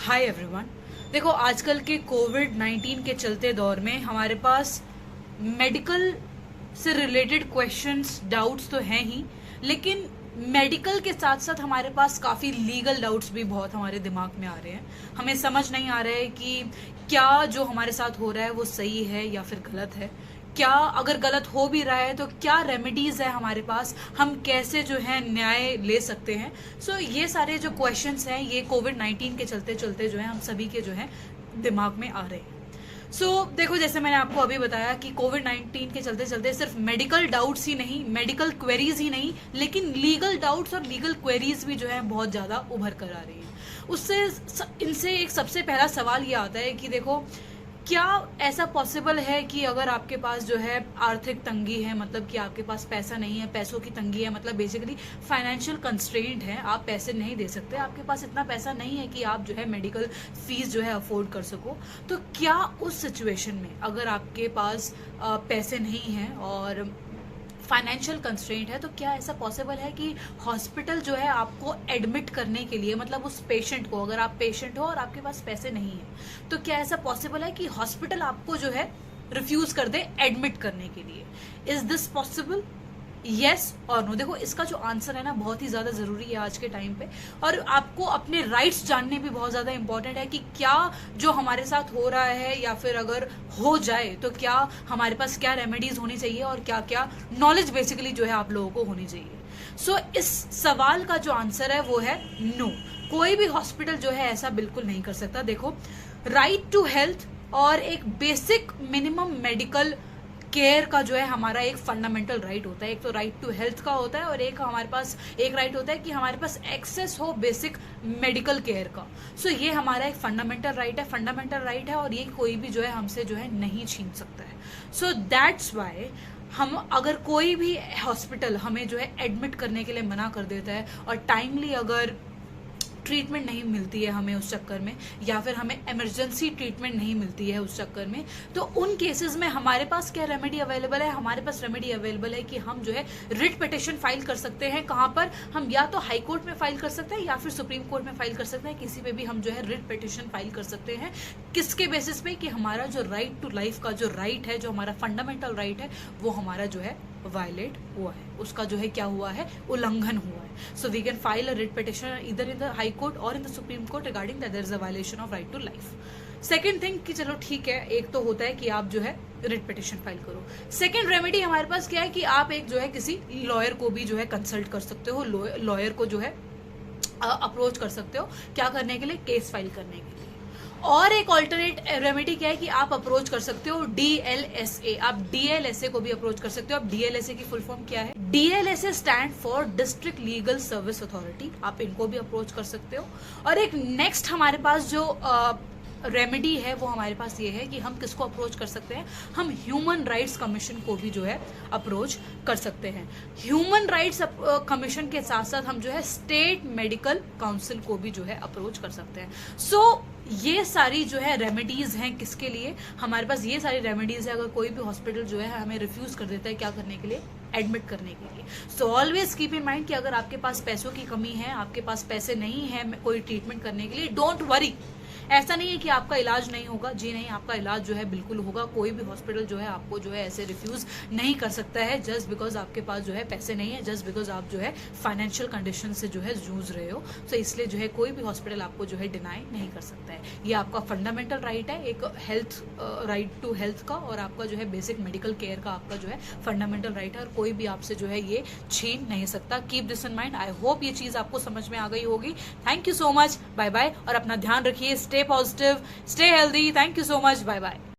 Hi everyone. देखो, आजकल के कोविड-19 के चलते दौर में हमारे पास मेडिकल से रिलेटेड क्वेश्चंस, डाउट्स तो हैं ही, लेकिन मेडिकल के साथ साथ हमारे पास काफ़ी लीगल डाउट्स भी बहुत हमारे दिमाग में आ रहे हैं। हमें समझ नहीं आ रहा है कि क्या जो हमारे साथ हो रहा है वो सही है या फिर गलत है। क्या अगर गलत हो भी रहा है तो क्या रेमेडीज है हमारे पास, हम कैसे जो है न्याय ले सकते हैं। ये सारे जो क्वेश्चंस हैं ये कोविड-19 के चलते चलते जो है हम सभी के जो है दिमाग में आ रहे हैं। देखो, जैसे मैंने आपको अभी बताया कि कोविड-19 के चलते चलते सिर्फ मेडिकल डाउट्स ही नहीं, मेडिकल क्वेरीज ही नहीं, लेकिन लीगल डाउट्स और लीगल क्वेरीज भी जो है बहुत ज़्यादा उभर कर आ रही हैं। इनसे एक सबसे पहला सवाल ये आता है कि देखो, क्या ऐसा पॉसिबल है कि अगर आपके पास जो है आर्थिक तंगी है, मतलब कि आपके पास पैसा नहीं है, पैसों की तंगी है, मतलब बेसिकली फाइनेंशियल कंस्ट्रेंट है, आप पैसे नहीं दे सकते, आपके पास इतना पैसा नहीं है कि आप जो है मेडिकल फीस जो है अफोर्ड कर सको, तो क्या उस सिचुएशन में अगर आपके पास पैसे नहीं हैं और फाइनेंशियल कंस्ट्रेंट है, तो क्या ऐसा पॉसिबल है कि हॉस्पिटल जो है आपको एडमिट करने के लिए, मतलब उस पेशेंट को, अगर आप पेशेंट हो और आपके पास पैसे नहीं है, तो क्या ऐसा पॉसिबल है कि हॉस्पिटल आपको जो है रिफ्यूज कर दे एडमिट करने के लिए? Is this possible? यस और नो। देखो, इसका जो आंसर है ना बहुत ही ज्यादा जरूरी है आज के टाइम पे, और आपको अपने राइट्स जानने भी बहुत ज्यादा इंपॉर्टेंट है कि क्या जो हमारे साथ हो रहा है या फिर अगर हो जाए तो क्या हमारे पास क्या रेमेडीज होनी चाहिए और क्या क्या नॉलेज बेसिकली जो है आप लोगों को होनी चाहिए। इस सवाल का जो आंसर है वो है नो। कोई भी हॉस्पिटल जो है ऐसा बिल्कुल नहीं कर सकता। देखो, राइट टू हेल्थ और एक बेसिक मिनिमम मेडिकल केयर का जो है हमारा एक फंडामेंटल राइट होता है। एक तो राइट टू हेल्थ का होता है और एक हमारे पास एक राइट होता है कि हमारे पास एक्सेस हो बेसिक मेडिकल केयर का। ये हमारा एक फंडामेंटल राइट है और ये कोई भी जो है हमसे जो है नहीं छीन सकता है। दैट्स वाई हम अगर कोई भी हॉस्पिटल हमें जो है एडमिट करने के लिए मना कर देता है और टाइमली अगर ट्रीटमेंट नहीं मिलती है हमें उस चक्कर में, या फिर हमें इमरजेंसी ट्रीटमेंट नहीं मिलती है उस चक्कर में, तो उन केसेस में हमारे पास क्या रेमेडी अवेलेबल है? हमारे पास रेमेडी अवेलेबल है कि हम जो है रिट पिटिशन फाइल कर सकते हैं। कहाँ पर? हम या तो हाई कोर्ट में फाइल कर सकते हैं या फिर सुप्रीम कोर्ट में फाइल कर सकते हैं। किसी पे भी हम जो है रिट पिटिशन फाइल कर सकते हैं। किसके बेसिस पे? कि हमारा जो राइट टू लाइफ का जो राइट है, जो हमारा फंडामेंटल राइट है, वो हमारा जो है वायलेट हुआ है, उसका जो है क्या हुआ है, उल्लंघन हुआ है। We can file a writ petition इधर इन द हाई कोर्ट और in the Supreme Court regarding that there is a violation of right to life. Second thing कि चलो ठीक है, एक तो होता है कि आप जो है रिट पिटिशन फाइल करो। सेकंड रेमेडी हमारे पास क्या है कि आप एक जो है किसी लॉयर को भी जो है कंसल्ट कर सकते हो, लॉयर को जो है अप्रोच कर सकते हो। क्या करने के लिए? केस फाइल करने के लिए। और एक ऑल्टरनेट रेमेडी क्या है कि आप अप्रोच कर सकते हो DLSA। आप DLSA को भी अप्रोच कर सकते हो। अब DLSA की फुल फॉर्म क्या है? DLSA stand for district legal service authority. आप इनको भी अप्रोच कर सकते हो। और एक नेक्स्ट हमारे पास जो रेमेडी है वो हमारे पास ये है कि हम किसको अप्रोच कर सकते हैं? हम ह्यूमन राइट्स कमीशन को भी जो है अप्रोच कर सकते हैं। ह्यूमन राइट्स कमीशन के साथ साथ हम जो है स्टेट मेडिकल काउंसिल को भी जो है अप्रोच कर सकते हैं। ये सारी जो है रेमेडीज हैं किसके लिए? हमारे पास ये सारी रेमेडीज है अगर कोई भी हॉस्पिटल जो है हमें रिफ्यूज कर देता है क्या करने के लिए? एडमिट करने के लिए। ऑलवेज कीप इन माइंड कि अगर आपके पास पैसों की कमी है, आपके पास पैसे नहीं है कोई ट्रीटमेंट करने के लिए, डोंट वरी। ऐसा नहीं है कि आपका इलाज नहीं होगा, जी नहीं, आपका इलाज जो है बिल्कुल होगा। कोई भी हॉस्पिटल जो है आपको जो है ऐसे रिफ्यूज नहीं कर सकता है जस्ट बिकॉज आपके पास जो है पैसे नहीं है, जस्ट बिकॉज आप जो है फाइनेंशियल कंडीशन से जो है जूझ रहे हो। इसलिए जो है कोई भी हॉस्पिटल आपको जो है डिनाई नहीं कर सकता है। ये आपका फंडामेंटल राइट है, एक हेल्थ राइट टू हेल्थ का, और आपका जो है बेसिक मेडिकल केयर का आपका जो है फंडामेंटल राइट है, और कोई भी आपसे जो है ये छीन नहीं सकता। Keep this in mind. I hope ये चीज आपको समझ में आ गई होगी। Thank you so much, bye bye, और अपना ध्यान रखिए। Stay positive, stay healthy. Thank you so much, bye bye.